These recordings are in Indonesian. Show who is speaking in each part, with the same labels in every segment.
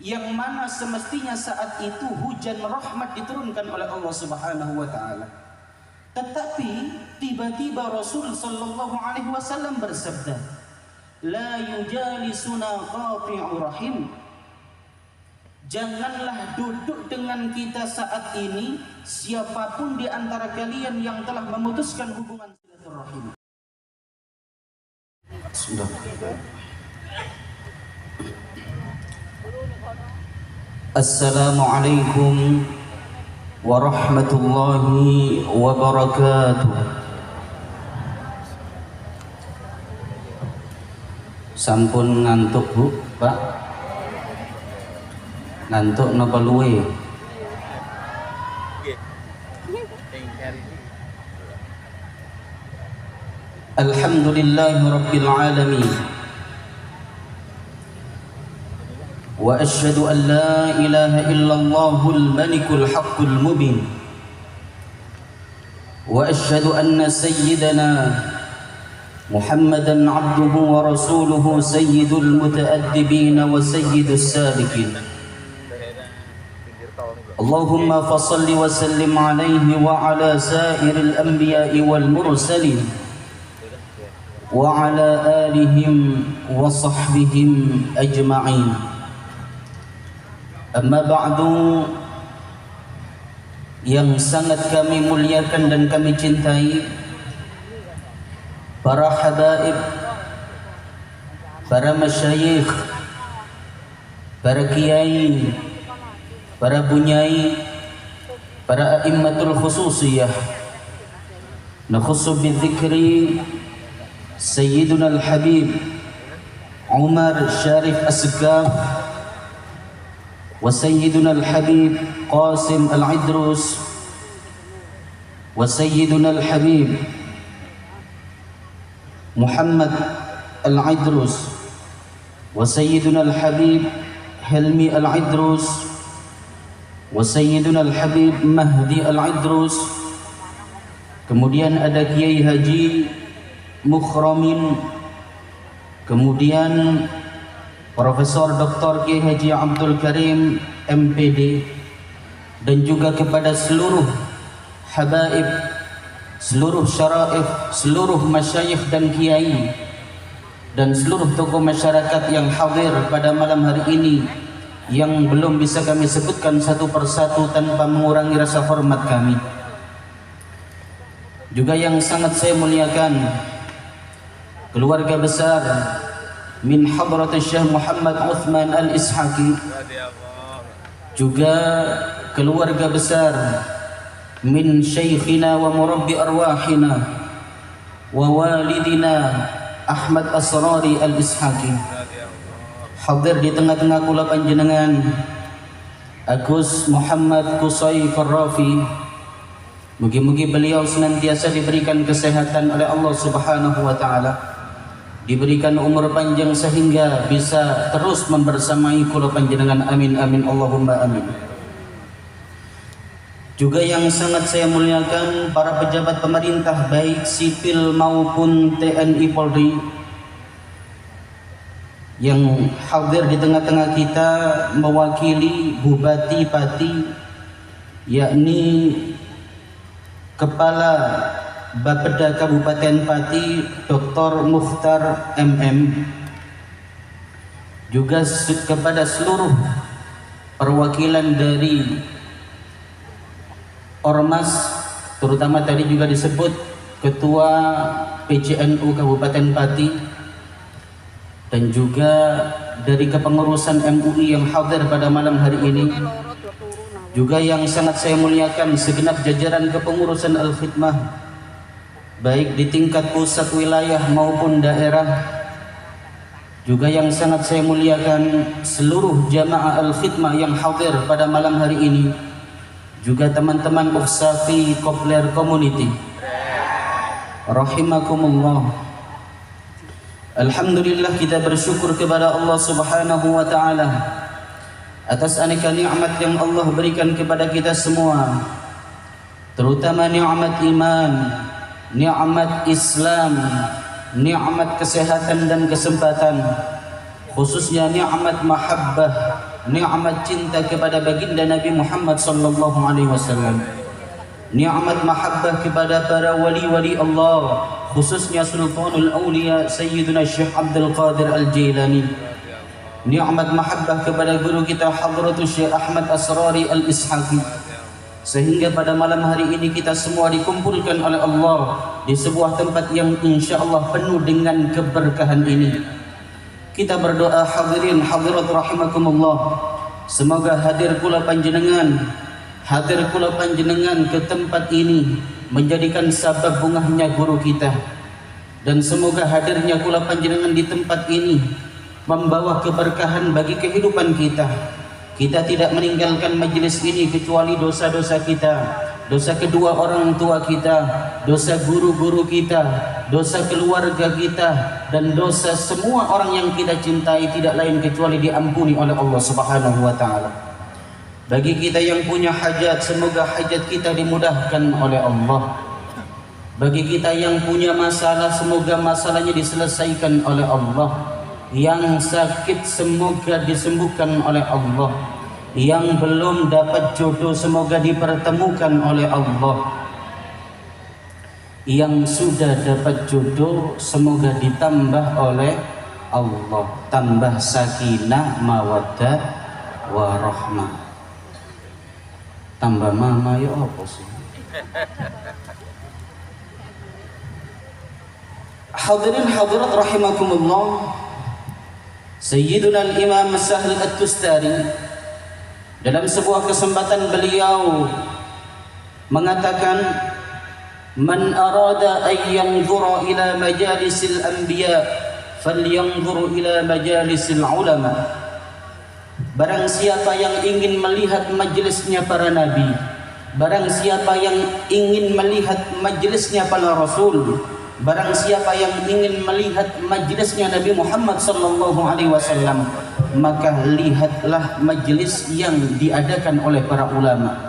Speaker 1: yang mana semestinya saat itu hujan rahmat diturunkan oleh Allah Subhanahu wa taala. Tetapi tiba-tiba Rasul sallallahu alaihi wasallam bersabda, "La yujalisuna qati'ur rahim." Janganlah duduk dengan kita saat ini siapapun di antara kalian yang telah memutuskan hubungan silaturahim. Sudah. Assalamualaikum warahmatullahi wabarakatuh. Sampun ngantuk Bu, Pak? Ngantuk napa luwe? Alhamdulillahi rabbil alamin. Wa asyhadu an la ilaha illallahul malikul haqqul mubin. Wa asyhadu anna sayyidana Muhammadan abduhu wa rasuluhu sayyidul mutaaddibin wa sayyidus sabiqin. Allahumma fassalli wa sallim alaihi wa ala sairil anbiya'i wal mursalin wa ala alihim wa sahbihim ajma'in. Amma ba'du, yang sangat kami muliakan dan kami cintai para habaib, para masyayikh, para kiai, para bunyai, para a'immatul khususiyah, nakhussu bidzikri Sayyiduna al-Habib Umar Syarif As-Segaf wa Sayyiduna al-Habib Qasim Al-Idrus wa Sayyiduna al-Habib Muhammad Al-Idrus wa Sayyiduna al-Habib Helmi Al-Idrus wa Sayyiduna al-Habib Mahdi Al-Idrus. Kemudian ada Kiai Haji Mukhramin, kemudian Profesor Dr. Kiai Haji Abdul Karim MPD, dan juga kepada seluruh habaib, seluruh syaraif, seluruh masyayikh dan kiai, dan seluruh tokoh masyarakat yang hadir pada malam hari ini, yang belum bisa kami sebutkan satu persatu tanpa mengurangi rasa hormat kami. Juga yang sangat saya muliakan keluarga besar min Hadrat Syekh Muhammad Uthman Al-Ishaqi, juga keluarga besar min Syekhina wa murabbi arwahina wa walidina Ahmad Asrari Al-Ishaqi, hadir di tengah-tengah kula panjenengan Agus Muhammad Qusay Farrafi. Mugi-mugi beliau senantiasa diberikan kesehatan oleh Allah Subhanahu wa taala, diberikan umur panjang sehingga bisa terus membersamai kula panjenengan. Amin amin Allahumma amin. Juga yang sangat saya muliakan para pejabat pemerintah baik sipil maupun TNI Polri yang hadir di tengah-tengah kita mewakili Bupati Pati, yakni Kepala Bapeda Kabupaten Pati Dr. Mukhtar MM, juga kepada seluruh perwakilan dari Ormas, terutama tadi juga disebut Ketua PCNU Kabupaten Pati, dan juga dari kepengurusan MUI yang hadir pada malam hari ini. Juga yang sangat saya muliakan segenap jajaran kepengurusan Al-Khidmah, baik di tingkat pusat wilayah maupun daerah. Juga yang sangat saya muliakan seluruh jamaah Al-Khidmah yang hadir pada malam hari ini, juga teman-teman Uksafi Kopler Community, rahimakumullah. Alhamdulillah, kita bersyukur kepada Allah Subhanahu wa taala atas aneka nikmat yang Allah berikan kepada kita semua, terutama nikmat iman, nikmat Islam, nikmat kesehatan dan kesempatan, khususnya nikmat mahabbah, nikmat cinta kepada baginda Nabi Muhammad sallallahu alaihi wasallam, nikmat mahabbah kepada para wali-wali Allah, khususnya Sultanul Aulia Sayyiduna Syekh Abdul Qadir Al-Jailani, nikmat mahabbah kepada guru kita Hadratul Syekh Ahmad Asrari Al-Ishaqi, sehingga pada malam hari ini kita semua dikumpulkan oleh Allah di sebuah tempat yang insya-Allah penuh dengan keberkahan ini. Kita berdoa hadirin hadirat rahimakumullah, semoga hadir kula panjenengan ke tempat ini menjadikan sabab bungahnya guru kita, dan semoga hadirnya kula panjenengan di tempat ini membawa keberkahan bagi kehidupan kita. Kita tidak meninggalkan majlis ini kecuali dosa-dosa kita, dosa kedua orang tua kita, dosa guru-guru kita, dosa keluarga kita, dan dosa semua orang yang kita cintai tidak lain kecuali diampuni oleh Allah Subhanahu wa taala. Bagi kita yang punya hajat, semoga hajat kita dimudahkan oleh Allah. Bagi kita yang punya masalah, semoga masalahnya diselesaikan oleh Allah. Yang sakit semoga disembuhkan oleh Allah. Yang belum dapat jodoh semoga dipertemukan oleh Allah. Yang sudah dapat jodoh semoga ditambah oleh Allah, tambah sakinah, mawaddah, warahmah. Tambah mama ya apa sih? Hadirin hadirat rahimakumullah, Sayyiduna al-Imam Sahal At-Tustari dalam sebuah kesempatan beliau mengatakan, man arada an yanzura ila majalisil anbiya falyanzur ila majalisil ulama. Barang siapa yang ingin melihat majlisnya para nabi, barang siapa yang ingin melihat majlisnya para rasul, barang siapa yang ingin melihat majlisnya Nabi Muhammad sallallahu alaihi wasallam, maka lihatlah majlis yang diadakan oleh para ulama.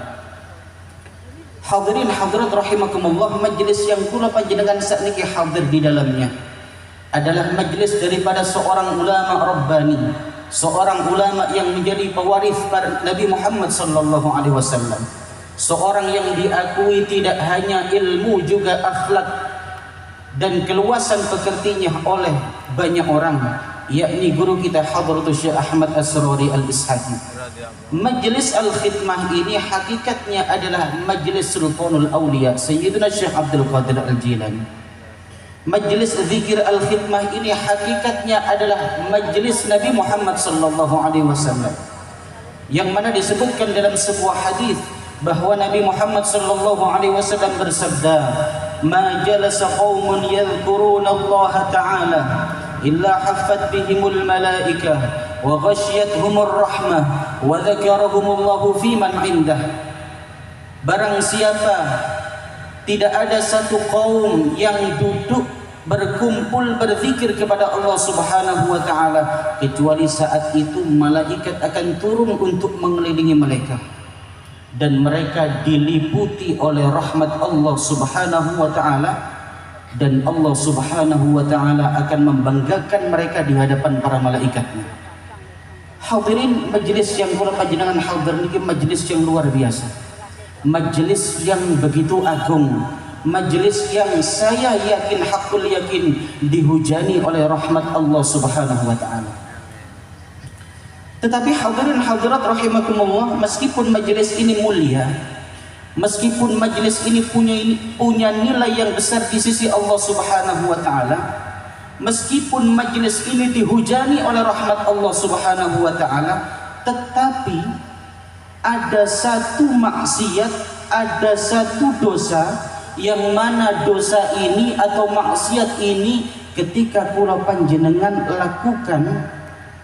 Speaker 1: Hadirin hadirat rahimakumullah, majlis yang kula panjenengan sakniki hadir di dalamnya adalah majlis daripada seorang ulama rabbani, seorang ulama yang menjadi pewaris Nabi Muhammad sallallahu alaihi wasallam, seorang yang diakui tidak hanya ilmu juga akhlak dan keluasan pekertinya oleh banyak orang, yakni guru kita Hadratul Syekh Ahmad Asrari Al-Ishaqi. Majlis Al-Khidmah ini hakikatnya adalah majlis Sultanul Aulia Sayyidina Syekh Abdul Qadir Al-Jailani. Majlis Zikir Al-Khidmah ini hakikatnya adalah majlis Nabi Muhammad sallallahu alaihi wasallam, yang mana disebutkan dalam sebuah hadis bahwa Nabi Muhammad sallallahu alaihi wasallam bersabda, "Ma jalasa qaumun yadhkuruna Allah Ta'ala illa haffat bihimul malaikah wa ghasyiyatuhumur rahmah wa dzakarahumullahu fi man indah." Barang siapa tidak ada satu kaum yang duduk berkumpul berzikir kepada Allah Subhanahu wa taala kecuali saat itu malaikat akan turun untuk mengelilingi mereka, dan mereka diliputi oleh rahmat Allah Subhanahu wa taala, dan Allah Subhanahu wa taala akan membanggakan mereka di hadapan para malaikatnya. Hadirin, majlis yang kula panjenengan hadir niki majlis yang luar biasa, majlis yang begitu agung, majlis yang saya yakin hakul yakin dihujani oleh rahmat Allah Subhanahu wa taala. Tetapi hadirin hadirat rahimakumullah, meskipun majlis ini mulia, meskipun majlis ini punya nilai yang besar di sisi Allah Subhanahu wa taala, meskipun majlis ini dihujani oleh rahmat Allah Subhanahu wa taala, tetapi ada satu maksiat, ada satu dosa, yang mana dosa ini atau maksiat ini ketika kula panjenengan lakukan,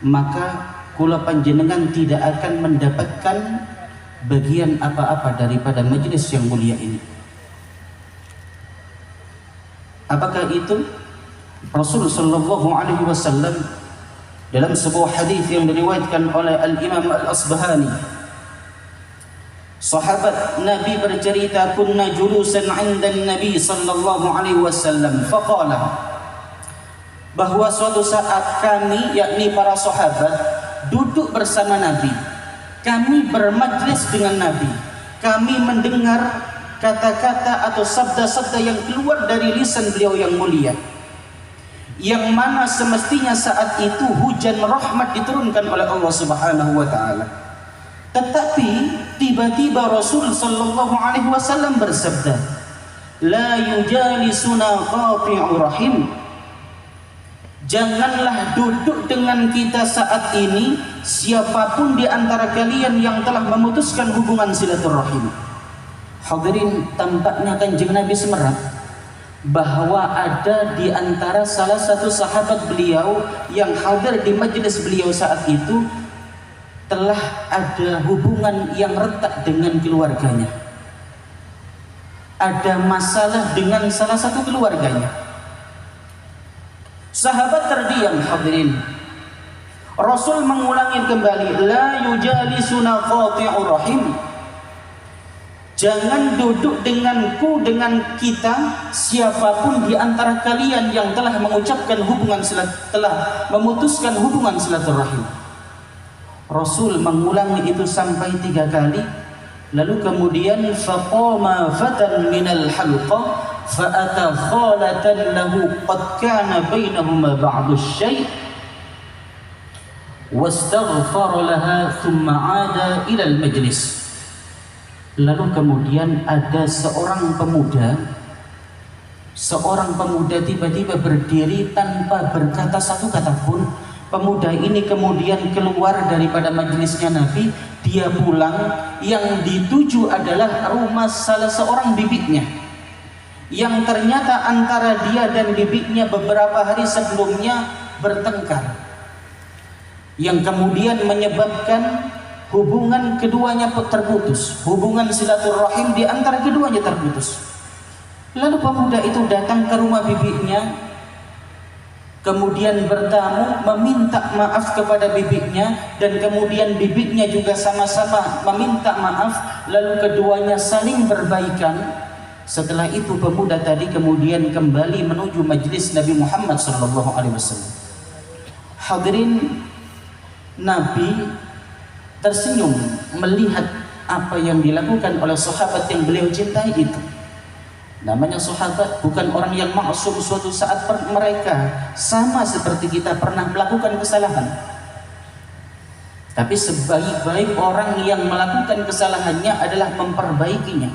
Speaker 1: maka kula panjenengan tidak akan mendapatkan bagian apa-apa daripada majlis yang mulia ini. Apakah itu? Rasul sallallahu alaihi wasallam dalam sebuah hadis yang diriwayatkan oleh Al-Imam Al-Asbahani, sahabat Nabi bercerita, kunna julusan 'inda Nabi sallallahu alaihi wasallam faqala, bahwa suatu saat kami, yakni para sahabat, duduk bersama Nabi, kami bermajlis dengan Nabi, kami mendengar kata-kata atau sabda-sabda yang keluar dari lisan beliau yang mulia, yang mana semestinya saat itu hujan rahmat diturunkan oleh Allah Subhanahu wa taala. Tetapi tiba-tiba Rasul sallallahu alaihi wasallam bersabda, "La yujalisuna qati'ur rahim." Janganlah duduk dengan kita saat ini siapapun di antara kalian yang telah memutuskan hubungan silaturahim. Hadirin, tampaknya Kanjeng Nabi semerap bahwa ada di antara salah satu sahabat beliau yang hadir di majelis beliau saat itu telah ada hubungan yang retak dengan keluarganya. Ada masalah dengan salah satu keluarganya. Sahabat terdiam, hadirin. Rasul mengulangi kembali, la yujalisuna qati'ur rahim. Jangan duduk denganku, dengan kita, siapapun di antara kalian yang telah mengucapkan hubungan telah memutuskan hubungan silaturahim. Rasul mengulangi itu sampai 3 kali. Lalu kemudian faqama fatan minal halqa fa'ata khalatan lahu qad kana bainahuma ba'du syai' wastaghfara laha thumma 'ada ila al-majlis. Lalu kemudian ada seorang pemuda tiba-tiba berdiri tanpa berkata satu kata pun. Pemuda ini kemudian keluar daripada majelisnya Nabi, dia pulang. Yang dituju adalah rumah salah seorang bibitnya, yang ternyata antara dia dan bibitnya beberapa hari sebelumnya bertengkar, yang kemudian menyebabkan hubungan keduanya terputus, hubungan silaturahim di antara keduanya terputus. Lalu pemuda itu datang ke rumah bibinya, kemudian bertamu meminta maaf kepada bibinya, dan kemudian bibinya juga sama-sama meminta maaf. Lalu keduanya saling berbaikan. Setelah itu pemuda tadi kemudian kembali menuju majlis Nabi Muhammad SAW. Hadirin, Nabi tersenyum melihat apa yang dilakukan oleh sahabat yang beliau cintai itu. Namanya sahabat bukan orang yang maksum. Suatu saat mereka sama seperti kita pernah melakukan kesalahan, tapi sebaik-baik orang yang melakukan kesalahannya adalah memperbaikinya.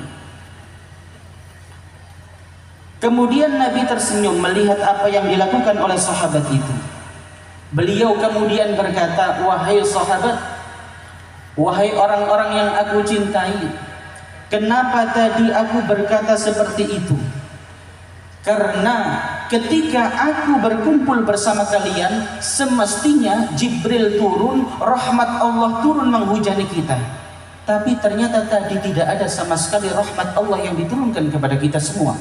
Speaker 1: Kemudian Nabi tersenyum melihat apa yang dilakukan oleh sahabat itu. Beliau kemudian berkata, "Wahai sahabat, wahai orang-orang yang aku cintai, kenapa tadi aku berkata seperti itu? Karena ketika aku berkumpul bersama kalian, semestinya Jibril turun, rahmat Allah turun menghujani kita. Tapi ternyata tadi tidak ada sama sekali rahmat Allah yang diturunkan kepada kita semua.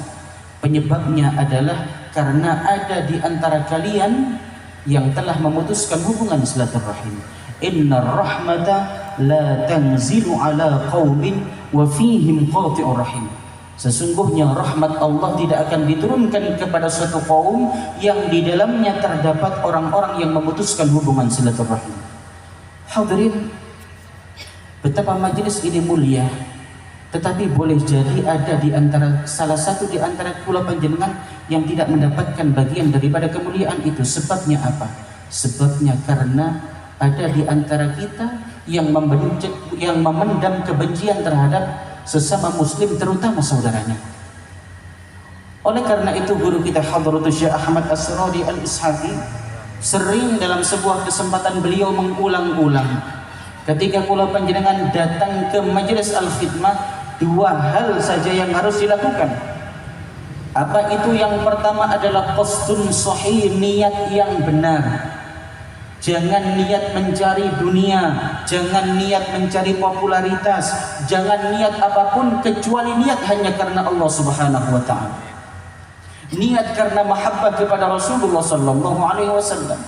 Speaker 1: Penyebabnya adalah karena ada di antara kalian yang telah memutuskan hubungan silaturahim. Inna rahmata la tanzilu ala qaumin wa fihim qati'ur rahim." Sesungguhnya rahmat Allah tidak akan diturunkan kepada suatu kaum yang di dalamnya terdapat orang-orang yang memutuskan hubungan silaturahim. Hadirin, betapa majelis ini mulia, tetapi boleh jadi ada di antara salah satu di antara kula panjenengan yang tidak mendapatkan bagian daripada kemuliaan itu. Sebabnya apa? Sebabnya karena ada di antara kita yang memendam kebencian terhadap sesama muslim, terutama saudaranya. Oleh karena itu guru kita Hadratus Syekh Ahmad As-Suradi Al-Ishaqi sering dalam sebuah kesempatan beliau mengulang-ulang, ketika kula panjenengan datang ke majelis al-khidmah, 2 hal saja yang harus dilakukan. Apa itu? Yang pertama adalah qasdun sahih, niat yang benar. Jangan niat mencari dunia, jangan niat mencari popularitas, jangan niat apapun kecuali niat hanya karena Allah Subhanahu wa taala. Niat karena mahabbah kepada Rasulullah sallallahu alaihi wasallam.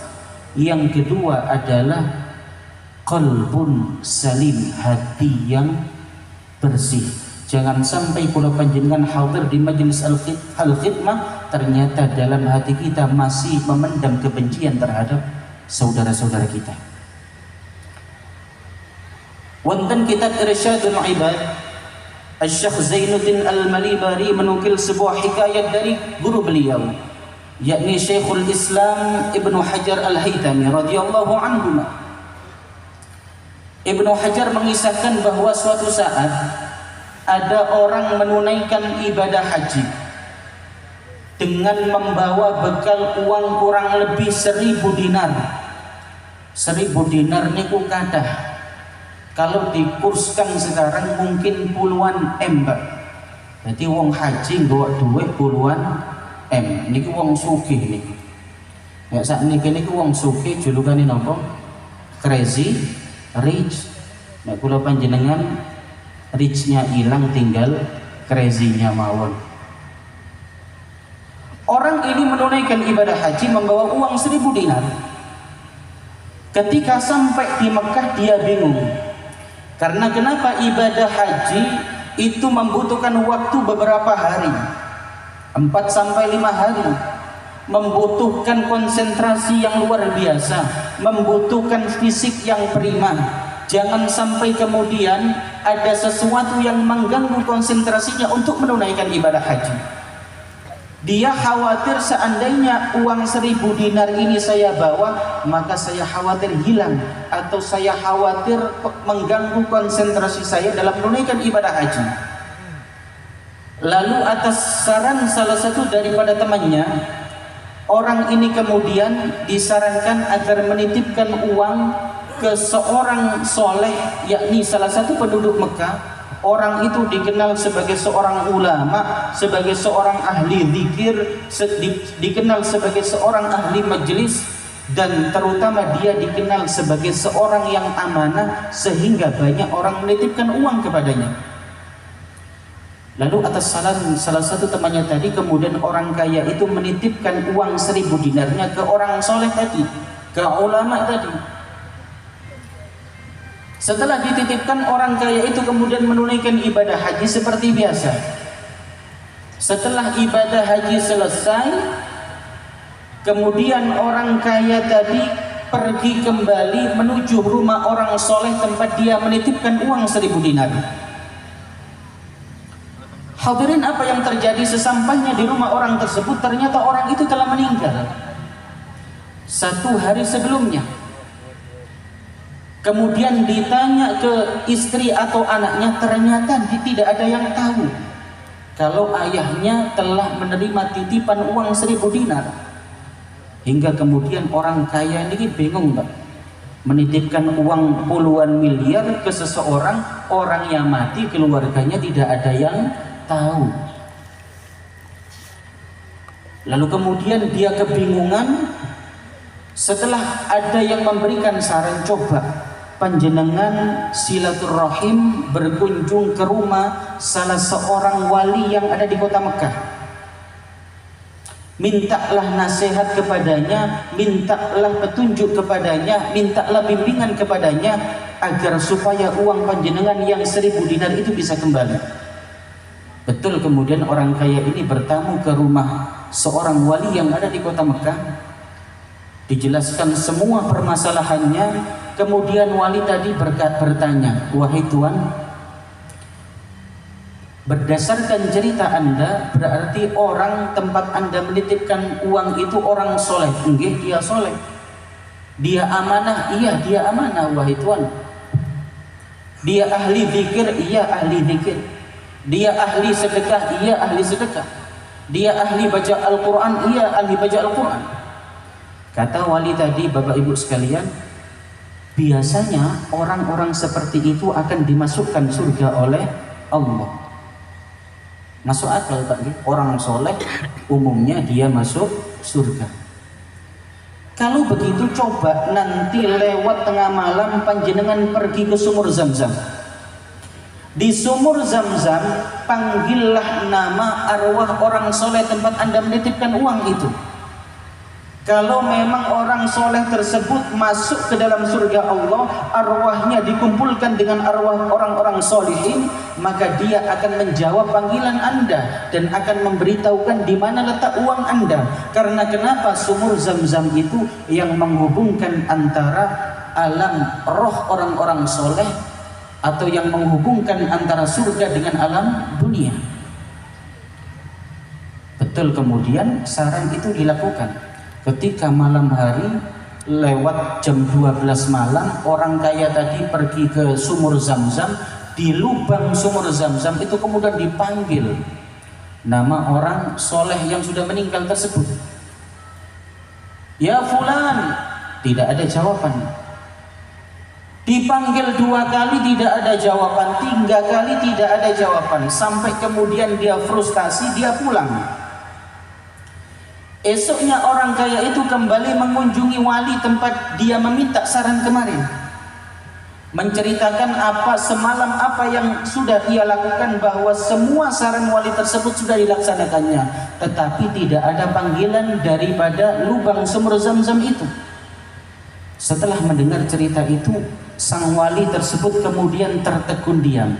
Speaker 1: Yang kedua adalah qalbun salim, hati yang bersih. Jangan sampai kula panjenengan hadir di majelis al-khidmah ternyata dalam hati kita masih memendam kebencian terhadap saudara-saudara kita. Wonten kitab Irsyadul Ibad, Asy-Syaikh Zainuddin Al-Malibari menukil sebuah hikayat dari guru beliau, yakni Syekhul Islam Ibnu Hajar Al-Haytami radhiyallahu anhu. Ibnu Hajar mengisahkan bahwa suatu saat ada orang menunaikan ibadah haji dengan membawa bekal uang kurang lebih 1000 dinar. 1000 dinar niku kadah. Kalau dikurskan sekarang mungkin puluhan M, Pak. Jadi wong haji nggawa duit puluhan M. Niku wong sugih niku. Ya sakniki niku wong sugih julukane napa? Crazy rich. Nek kula panjenengan rich-nya hilang tinggal crazy-nya mawon. Orang ini menunaikan ibadah haji membawa uang 1000 dinar. Ketika sampai di Mekah dia bingung. Karena kenapa ibadah haji itu membutuhkan waktu beberapa hari, 4 sampai 5 hari, membutuhkan konsentrasi yang luar biasa, membutuhkan fisik yang prima. Jangan sampai kemudian ada sesuatu yang mengganggu konsentrasinya untuk menunaikan ibadah haji. Dia khawatir seandainya uang 1000 dinar ini saya bawa, maka saya khawatir hilang, atau saya khawatir mengganggu konsentrasi saya dalam menunaikan ibadah haji. Lalu atas saran salah satu daripada temannya, orang ini kemudian disarankan agar menitipkan uang ke seorang soleh, yakni salah satu penduduk Mekah. Orang itu dikenal sebagai seorang ulama, sebagai seorang ahli zikir, dikenal sebagai seorang ahli majelis, dan terutama dia dikenal sebagai seorang yang amanah, sehingga banyak orang menitipkan uang kepadanya. Lalu atas saran salah satu temannya tadi, kemudian orang kaya itu menitipkan uang 1000 dinarnya ke orang soleh tadi, ke ulama tadi. Setelah dititipkan, orang kaya itu kemudian menunaikan ibadah haji seperti biasa. Setelah ibadah haji selesai, kemudian orang kaya tadi pergi kembali menuju rumah orang soleh tempat dia menitipkan uang 1000 dinar. Hadirin, apa yang terjadi sesampainya di rumah orang tersebut? Ternyata orang itu telah meninggal 1 hari sebelumnya. Kemudian ditanya ke istri atau anaknya, ternyata tidak ada yang tahu kalau ayahnya telah menerima titipan uang 1000 dinar. Hingga kemudian orang kaya ini bingung, Pak, menitipkan uang puluhan miliar ke seseorang, orang yang mati, keluarganya tidak ada yang tahu. Lalu kemudian dia kebingungan. Setelah ada yang memberikan saran, coba panjenengan silaturahim berkunjung ke rumah salah seorang wali yang ada di kota Mekah. Mintalah nasihat kepadanya, mintalah petunjuk kepadanya, mintalah bimbingan kepadanya, agar supaya uang panjenengan yang 1000 dinar itu bisa kembali. Betul, kemudian orang kaya ini bertamu ke rumah seorang wali yang ada di kota Mekah. Dijelaskan semua permasalahannya. Kemudian wali tadi bertanya, wahai Tuan, berdasarkan cerita Anda, berarti orang tempat Anda menitipkan uang itu orang soleh. Nggih, dia soleh. Dia amanah. Iya, dia amanah, wahai Tuan. Dia ahli zikir. Iya, ahli zikir. Dia ahli sedekah. Iya, ahli sedekah. Dia ahli baca Al-Quran. Iya, ahli baca Al-Quran. Kata wali tadi, Bapak Ibu sekalian, biasanya orang-orang seperti itu akan dimasukkan surga oleh Allah. Masuk akal, Pak? Orang soleh umumnya dia masuk surga. Kalau begitu, coba nanti lewat tengah malam panjenengan pergi ke sumur Zam-Zam. Di sumur Zam-Zam, panggillah nama arwah orang soleh tempat Anda menitipkan uang itu. Kalau memang orang soleh tersebut masuk ke dalam surga Allah, arwahnya dikumpulkan dengan arwah orang-orang solihin, maka dia akan menjawab panggilan Anda dan akan memberitahukan di mana letak uang Anda. Karena kenapa? Sumur Zam-Zam itu yang menghubungkan antara alam roh orang-orang soleh, atau yang menghubungkan antara surga dengan alam dunia. Betul, kemudian saran itu dilakukan ketika malam hari lewat jam 12 malam, orang kaya tadi pergi ke sumur Zam-Zam. Di lubang sumur Zam-Zam itu kemudian dipanggil nama orang soleh yang sudah meninggal tersebut. Ya fulan, tidak ada jawaban. Dipanggil 2 kali tidak ada jawaban, 3 kali tidak ada jawaban, sampai kemudian dia frustasi, dia pulang. Esoknya orang kaya itu kembali mengunjungi wali tempat dia meminta saran kemarin, menceritakan semalam apa yang sudah dia lakukan, bahwa semua saran wali tersebut sudah dilaksanakannya, tetapi tidak ada panggilan daripada lubang sumur Zam-Zam itu. Setelah mendengar cerita itu, sang wali tersebut kemudian tertegun diam,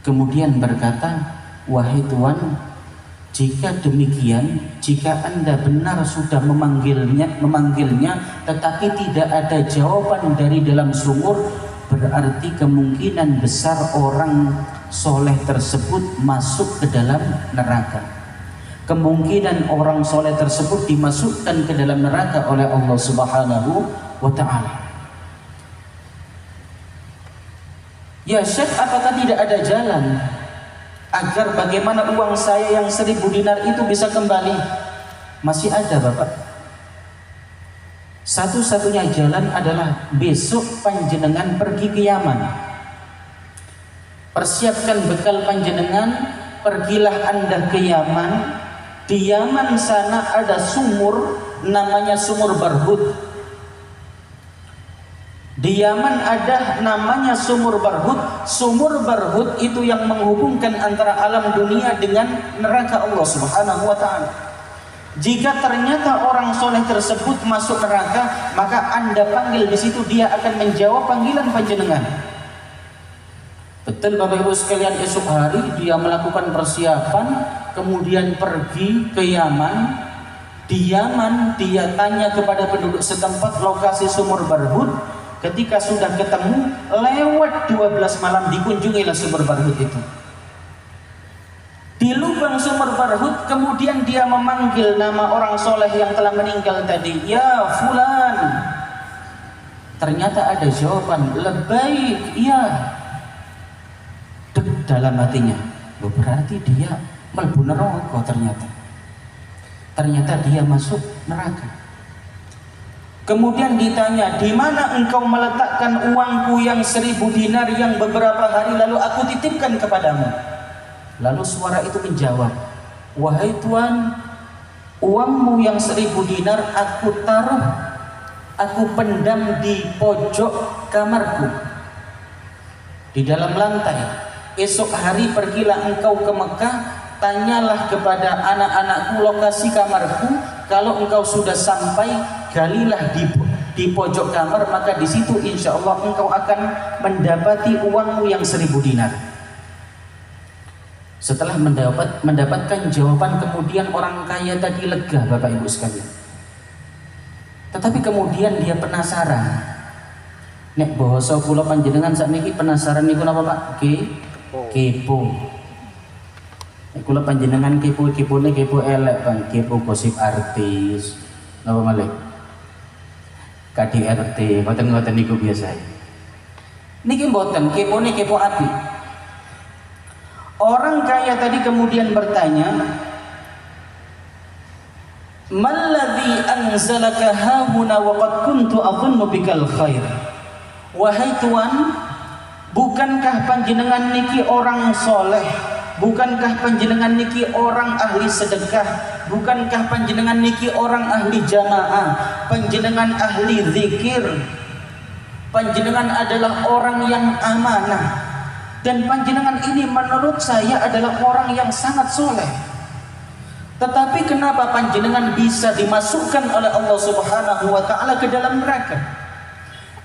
Speaker 1: kemudian berkata, wahai Tuan, jika demikian, jika Anda benar sudah memanggilnya tetapi tidak ada jawaban dari dalam sumur, berarti kemungkinan besar orang soleh tersebut masuk ke dalam neraka. Kemungkinan orang soleh tersebut dimasukkan ke dalam neraka oleh Allah Subhanahu wa ta'ala. Ya Syekh, apakah tidak ada jalan agar bagaimana uang saya yang 1000 dinar itu bisa kembali? Masih ada Bapak. Satu-satunya jalan adalah besok panjenengan pergi ke Yaman. Persiapkan bekal panjenengan, pergilah Anda ke Yaman. Di Yaman sana ada sumur namanya sumur Barhut. Di Yaman ada namanya sumur Barhut. Sumur Barhut itu yang menghubungkan antara alam dunia dengan neraka Allah Subhanahu wa ta'ala. Jika ternyata orang soleh tersebut masuk neraka, maka Anda panggil di situ, dia akan menjawab panggilan panjenengan. Betul Bapak Ibu sekalian, esok hari dia melakukan persiapan, kemudian pergi ke Yaman. Di Yaman dia tanya kepada penduduk setempat lokasi sumur Barhut. Ketika sudah ketemu, lewat 12 malam dikunjungilah sumur Barhut itu. Di lubang sumur Barhut kemudian dia memanggil nama orang soleh yang telah meninggal tadi, ya fulan. Ternyata ada jawaban, lebaik, iya. Dek dalam hatinya, berarti dia mlebu neraka ternyata. Ternyata dia masuk neraka. Kemudian ditanya, di mana engkau meletakkan uangku yang 1000 dinar yang beberapa hari lalu aku titipkan kepadamu? Lalu suara itu menjawab, wahai Tuan, uangmu yang 1000 dinar aku taruh, aku pendam di pojok kamarku, di dalam lantai. Esok hari pergilah engkau ke Mekah, tanyalah kepada anak-anakku lokasi kamarku. Kalau engkau sudah sampai, galilah di pojok kamar, maka di situ insya Allah engkau akan mendapati uangmu yang 1000 dinar. Setelah mendapatkan jawaban, kemudian orang kaya tadi lega Bapak Ibu sekalian. Tetapi kemudian dia penasaran. Nek basa kula panjenengan sakniki penasaran niku napa Pak? Kepo. Nek kula panjenengan kepone kepo elek Bang, kepo gosip artis. Napa malih? KDRT, mboten niku biasa. Niki mboten, kepone kepo api. Orang kaya tadi kemudian bertanya, "Malladzi anzalaka hauna wa qad kuntu adhunnu bikal khair?" Wahai Tuan, bukankah panjenengan niki orang soleh? Bukankah panjenengan niki orang ahli sedekah? Bukankah panjenengan niki orang ahli jamaah? Panjenengan ahli zikir? Panjenengan adalah orang yang amanah. Dan panjenengan ini menurut saya adalah orang yang sangat soleh. Tetapi kenapa panjenengan bisa dimasukkan oleh Allah Subhanahu wa ta'ala ke dalam neraka?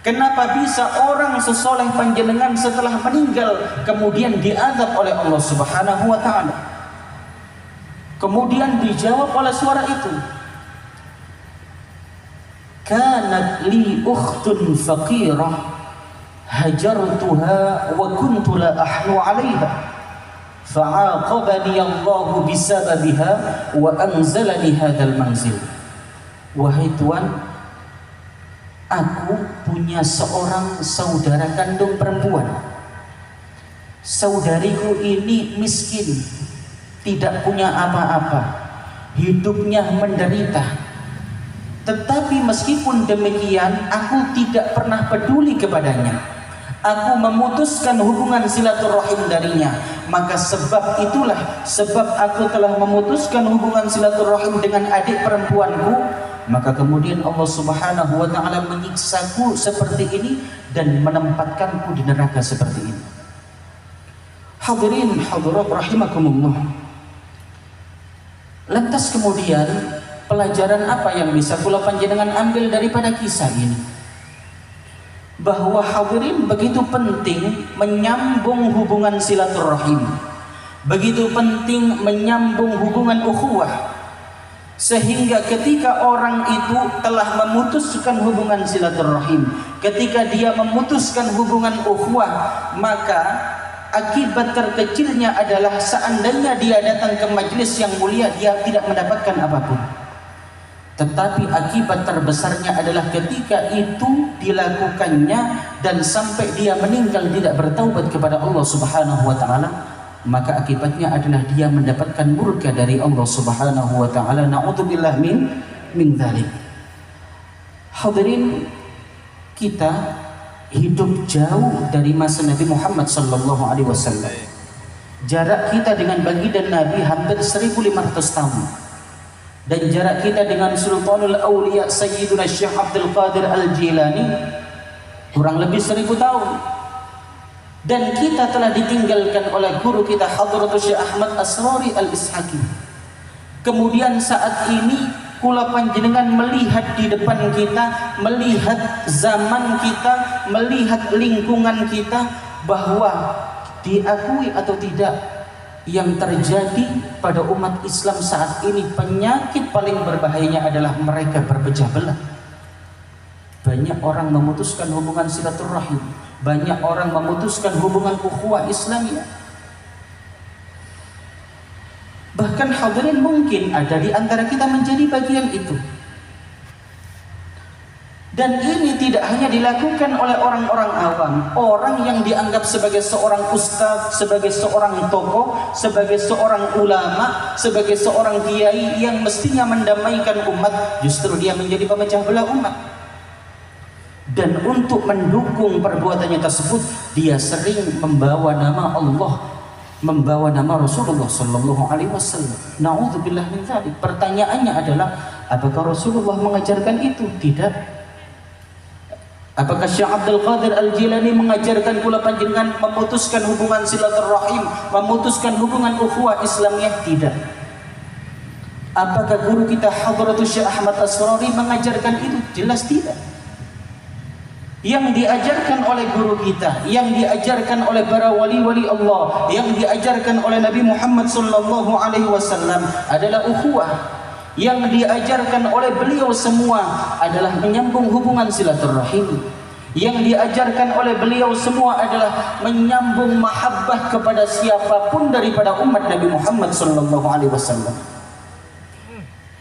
Speaker 1: Kenapa bisa orang sesoleh panjenengan setelah meninggal kemudian diazab oleh Allah Subhanahu wa ta'ala? Kemudian dijawab oleh suara itu, kanat li ukhtun faqirah hajartuha wa kuntu la ahnu 'alaiha fa'aqabani Allah bisababiha wa anzalani hadzal manzil. Wahai Tuhan, aku punya seorang saudara kandung perempuan. Saudariku ini miskin, tidak punya apa-apa, hidupnya menderita. Tetapi meskipun demikian, aku tidak pernah peduli kepadanya. Aku memutuskan hubungan silaturahim darinya. Maka sebab itulah, sebab aku telah memutuskan hubungan silaturahim dengan adik perempuanku, maka kemudian Allah Subhanahu wa ta'ala menyiksaku seperti ini dan menempatkanku di neraka seperti ini. Hadirin hadirat rahimakumullah. Lantas kemudian pelajaran apa yang bisa kula panjenengan ambil daripada kisah ini? Bahwa hadirin begitu penting menyambung hubungan silaturahim, begitu penting menyambung hubungan ukhuwah, sehingga ketika orang itu telah memutuskan hubungan silaturahim, ketika dia memutuskan hubungan ukhuwah, maka akibat terkecilnya adalah seandainya dia datang ke majelis yang mulia, dia tidak mendapatkan apapun. Tetapi akibat terbesarnya adalah ketika itu dilakukannya dan sampai dia meninggal tidak bertaubat kepada Allah Subhanahu wa ta'ala, maka akibatnya adalah dia mendapatkan murka dari Allah Subhanahu wa ta'ala. Na'udzubillah min dzalik. Hadirin, kita hidup jauh dari masa Nabi Muhammad sallallahu alaihi wasallam. Jarak kita dengan baginda Nabi hampir 1500 tahun. Dan jarak kita dengan Sultanul Auliya Sayyiduna Syekh Abdul Qadir Al-Jilani kurang lebih 1000 tahun. Dan kita telah ditinggalkan oleh guru kita Hadratus Syekh Ahmad Asrari Al-Ishaqi. Kemudian saat ini kula panjenengan melihat di depan kita, melihat zaman kita, melihat lingkungan kita, bahwa diakui atau tidak, yang terjadi pada umat Islam saat ini, penyakit paling berbahayanya adalah mereka berpecah belah. Banyak orang memutuskan hubungan silaturahim, banyak orang memutuskan hubungan ukhuwah Islamiyah. Bahkan hadirin mungkin ada di antara kita menjadi bagian itu. Dan ini tidak hanya dilakukan oleh orang-orang awam, orang yang dianggap sebagai seorang ustaz, sebagai seorang tokoh, sebagai seorang ulama, sebagai seorang kiai yang mestinya mendamaikan umat, justru dia menjadi pemecah belah umat. Dan untuk mendukung perbuatannya tersebut, dia sering membawa nama Allah, membawa nama Rasulullah sallallahu alaihi wasallam. Na'udzubillah min dzalik. Pertanyaannya adalah, apakah Rasulullah mengajarkan itu? Tidak. Apakah Syekh Abdul Qadir Al-Jilani mengajarkan kula panjenengan memutuskan hubungan silaturahim, memutuskan hubungan ukhuwah Islamiyah? Tidak. Apakah guru kita Hadratus Syekh Ahmad Asrari mengajarkan itu? Jelas tidak. Yang diajarkan oleh guru kita, yang diajarkan oleh para wali-wali Allah, yang diajarkan oleh Nabi Muhammad sallallahu alaihi wasallam adalah ukhuwah. Yang diajarkan oleh beliau semua adalah menyambung hubungan silaturahim. Yang diajarkan oleh beliau semua adalah menyambung mahabbah kepada siapapun daripada umat Nabi Muhammad sallallahu alaihi wasallam.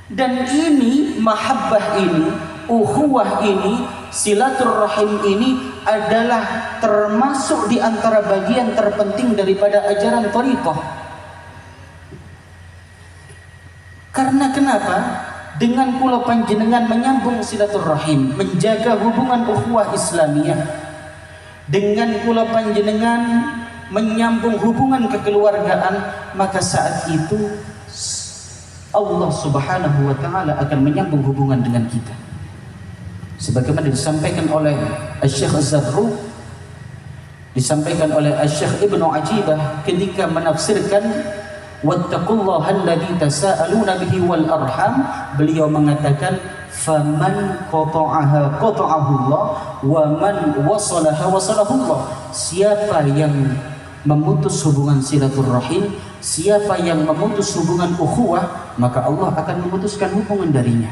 Speaker 1: Dan ini mahabbah ini, ukhuwah ini, silaturahim ini adalah termasuk di antara bagian terpenting daripada ajaran thariqah. Karena kenapa? Dengan kula panjenengan menyambung silaturahim, menjaga hubungan ukhuwah Islamiyah, dengan kula panjenengan menyambung hubungan kekeluargaan, maka saat itu Allah Subhanahu wa ta'ala akan menyambung hubungan dengan kita. Sebagaimana disampaikan oleh Syekh Az-Zarruq, disampaikan oleh Syekh Ibnu Ajibah ketika menafsirkan wattaqullaha alladzi tasaaluna bihi wal arham, beliau mengatakan faman qata'aha qata'ahu Allah wa man wasalaha wasalahu Allah. Siapa yang memutus hubungan silaturahim, siapa yang memutus hubungan ukhuwah, maka Allah akan memutuskan hubungan darinya.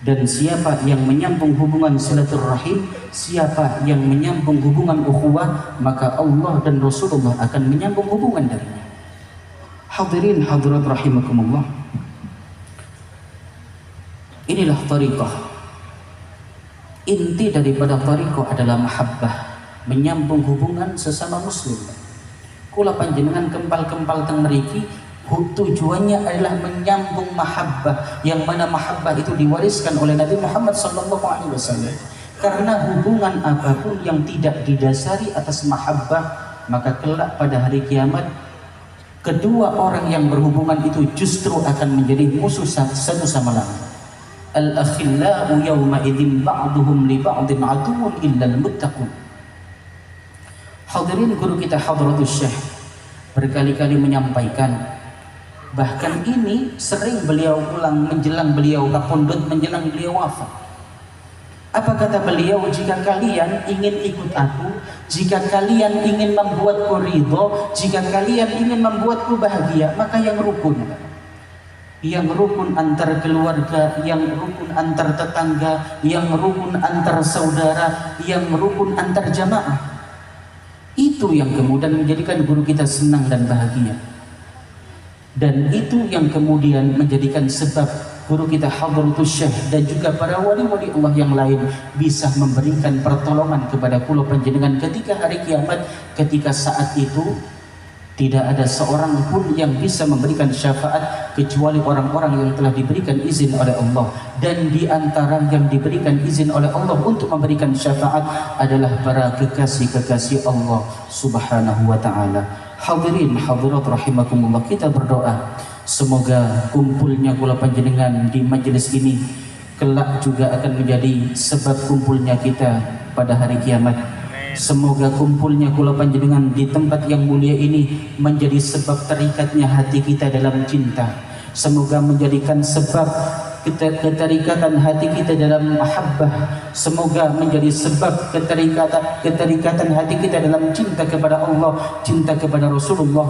Speaker 1: Dan siapa yang menyambung hubungan silaturahim, siapa yang menyambung hubungan ukhuwah, maka Allah dan Rasulullah akan menyambung hubungan darinya. Hadirin hadirat rahimakumullah, inilah tariqah. Inti daripada tariqah adalah mahabbah, menyambung hubungan sesama muslim. Kula panjenengan kempal-kempal teng mriki tujuannya adalah menyambung mahabbah, yang mana mahabbah itu diwariskan oleh Nabi Muhammad SAW. Karena hubungan apapun yang tidak didasari atas mahabbah, maka kelak pada hari kiamat kedua orang yang berhubungan itu justru akan menjadi musuh satu sama lain. Al-akhillau yawma idzin ba'duhum li ba'din aduwwun illal muttaqun. Hadirin, guru kita Hadratus Syekh berkali-kali menyampaikan, bahkan ini sering beliau ulang menjelang beliau kapundhut, menjelang beliau wafat. Apa kata beliau? Jika kalian ingin ikut aku, jika kalian ingin membuatku ridho, jika kalian ingin membuatku bahagia, maka yang rukun. Yang rukun antar keluarga, yang rukun antar tetangga, yang rukun antar saudara, yang rukun antar jamaah. Itu yang kemudian menjadikan guru kita senang dan bahagia. Dan itu yang kemudian menjadikan sebab guru kita Hadratus Syekh dan juga para wali-wali Allah yang lain bisa memberikan pertolongan kepada kula panjenengan ketika hari kiamat, ketika saat itu tidak ada seorang pun yang bisa memberikan syafaat kecuali orang-orang yang telah diberikan izin oleh Allah. Dan di antara yang diberikan izin oleh Allah untuk memberikan syafaat adalah para kekasih-kekasih Allah Subhanahu wa ta'ala. Hadirin hadirat rahimakumullah, kita berdoa semoga kumpulnya kula panjenengan di majelis ini kelak juga akan menjadi sebab kumpulnya kita pada hari kiamat. Semoga kumpulnya kula panjenengan di tempat yang mulia ini menjadi sebab terikatnya hati kita dalam cinta. Semoga menjadikan sebab keterikatan hati kita dalam mahabbah. Semoga menjadi sebab keterikatan hati kita dalam cinta kepada Allah, cinta kepada Rasulullah.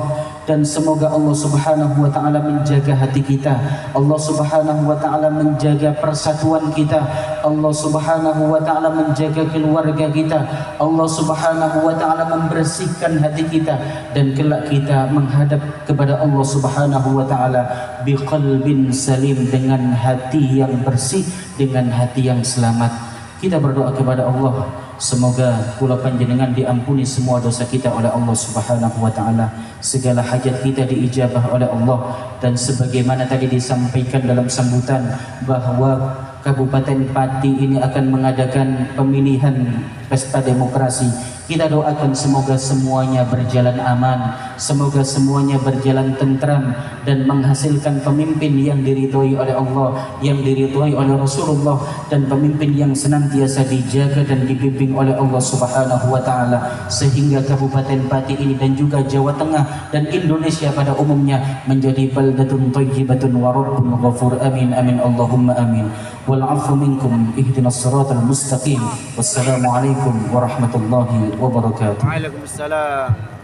Speaker 1: Dan semoga Allah Subhanahu wa ta'ala menjaga hati kita, Allah Subhanahu wa ta'ala menjaga persatuan kita, Allah Subhanahu wa ta'ala menjaga keluarga kita, Allah Subhanahu wa ta'ala membersihkan hati kita, dan kelak kita menghadap kepada Allah Subhanahu wa ta'ala biqalbin salim, dengan hati yang bersih, dengan hati yang selamat. Kita berdoa kepada Allah, semoga kula panjenengan diampuni semua dosa kita oleh Allah Subhanahu wa ta'ala, segala hajat kita diijabah oleh Allah. Dan sebagaimana tadi disampaikan dalam sambutan bahwa Kabupaten Pati ini akan mengadakan pemilihan pesta demokrasi, kita doakan semoga semuanya berjalan aman, semoga semuanya berjalan tentram dan menghasilkan pemimpin yang diridhoi oleh Allah, yang diridhoi oleh Rasulullah, dan pemimpin yang senantiasa dijaga dan dibimbing oleh Allah Subhanahu wa ta'ala, sehingga Kabupaten Pati ini dan juga Jawa Tengah dan Indonesia pada umumnya menjadi baldatun thayyibatun wa rabbun ghafur. Amin amin Allahumma amin. Wal 'afwu minkum, ihdinas siratal mustaqim. Wassalamu alaikum warahmatullahi wabarakatuh.
Speaker 2: Waalaikumsalam.